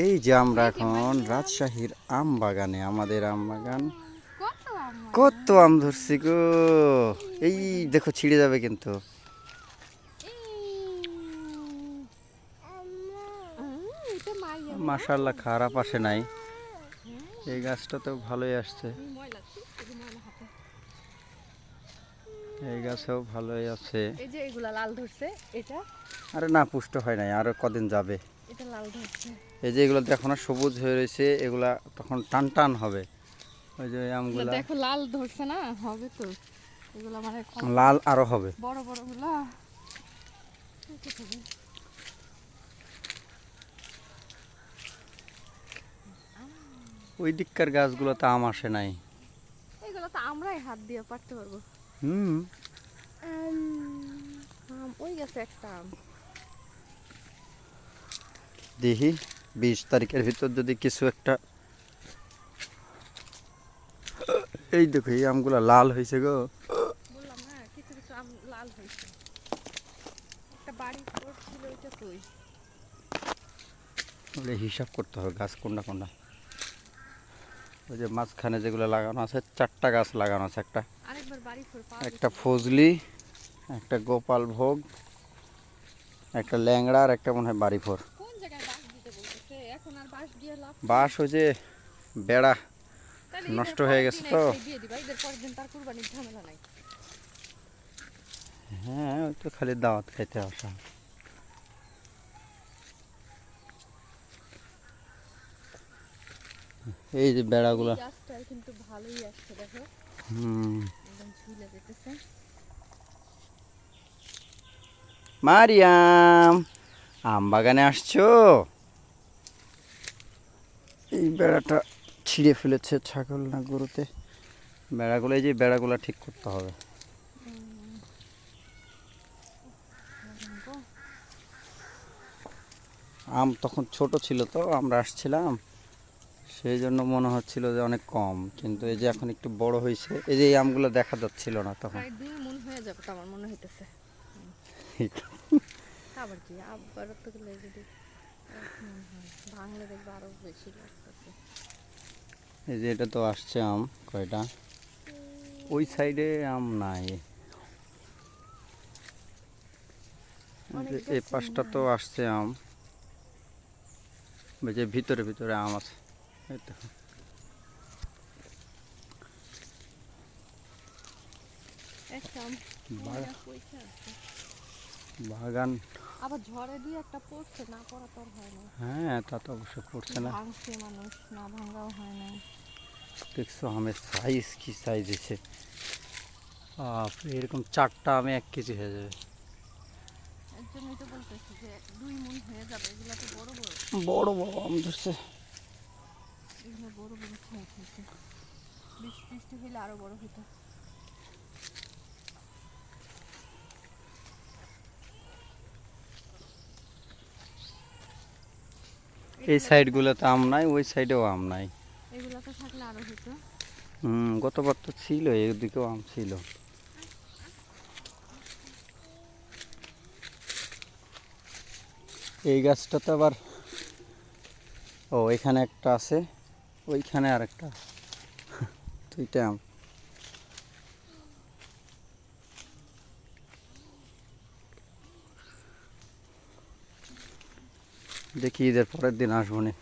এই যে আমরা এখন রাজশাহীর আম বাগানে, আমাদের আম বাগান। কত আম ধরছি গো! এই দেখো ছিঁড়ে যাবে কিন্তু। মাশাআল্লাহ, খারাপ আসে নাই। এই গাছটা তো ভালোই আসছে, এই গাছেও ভালোই আছে। এই যে এগুলা লাল ধরছে, এটা আরে না, পুষ্ট হয় নাই, আরো কদিন যাবে। এটা লাল ধরছে। এই যে এগুলো দেখো না, সবুজ হয়ে রয়েছে, এগুলা তখন টান টান হবে। ওই যে আমগুলা দেখো লাল ধরছে না, হবে তো এগুলা মানে লাল আরো হবে। বড় বড় গুলা। ওই দিককার গাছগুলোতে আম আসে নাই। এগুলো তো আমরাই হাত দিয়ে পারতে পারবো। হুম। ওই গেছে একটা আম। দেখি 20 তারিখের ভিতর যদি কিছু একটা। এই দেখো, এই আমগুলা লাল হয়েছে গো। বললাম না, কিছু কিছু আম লাল হয়েছে। একটা বাড়ি ছিল, ওইটা কই? হিসাব করতে হবে গাছ কোনটা কোনটা। ওই যে মাঝখানে যেগুলো লাগানো আছে, 4টা গাছ লাগানো আছে। আরেকবার বাড়ি একটা ফজলি, একটা গোপাল ভোগ, একটা ল্যাংড়া, আর একটা মনে হয় বাড়িফোর। কোন জায়গায় বাঁশ দিতে বলতেছে? এখন আর বাঁশ দিয়ে লাভ কি? বাঁশ ওই যে বেড়া তাহলে নষ্ট হয়ে গেছে তো। দিয়ে দিবা, ঈদের পরের দিন তার কুরবানির ঝামেলা নাই। হ্যাঁ, ওই তো খালি দাওয়াত খাইতে আসা। এই যে বেড়াগুলো। গাছটা কিন্তু ভালোই আসছে, দেখো একদম ঝুলে যেতেছে। মারিয়াম, আম বাগানে আসছো? এই বেড়াটা ছিঁড়ে ফেলেছে ছাগল না গরুতে। বেড়াগুলো, এই যে বেড়াগুলো ঠিক করতে হবে। আম তখন ছোট ছিল তো, আমরা আসছিলাম, সেই জন্য মনে হচ্ছিল যে অনেক কম, কিন্তু এই যে এখন একটু বড় হয়েছে। এই যে এই আমগুলো দেখা যাচ্ছিল না তখন। প্রায় 2 মণ হয়ে যাবে তো আমার মনে হইতেছে। আবার কি, আবার তো গেলে যদি 1 মণ হয়, ভাঙলে দেখবে আরো বেশি লাগতেছে। এই যে এটা তো আসছে আম কয়টা। ওই সাইডে আম নাই, এই পাশটা তো আসছে আম। ওই যে ভিতরে ভিতরে আম আছে, এই তো। বাগান আবার ঝড়ে দিয়ে একটা পড়ছে, না পড়া তো আর হয় না। হ্যাঁ, তা তো অবশ্যই পড়ছে না। ভাঙছে মানুষ, না ভাঙাও হয় না। দেখছো আমের সাইজ, কি সাইজ হয়েছে! এরকম 4টা আমে 1 কেজি হয়ে যাবে। এর জন্যই তো বলতেছি যে 2 মণ হয়ে যাবে। এগুলা তো বড় বড় বড় বড় আম ধরছে। এগুলো বড় বড় সাইজ হয়েছে। বৃষ্টি হইলে আরো বড় হইতো। এই সাইডগুলোতে আম নাই, ওই সাইডেও আম নাই। এগুলাতে থাকলে আরো হইতো। গতবার তো ছিল, এদিকেও আম ছিল। এই গাছটাতে আবার, ও এখানে একটা আছে, ওইখানে আর একটা, 2টা আম। দেখি ঈদের পরের দিন আসবো নি।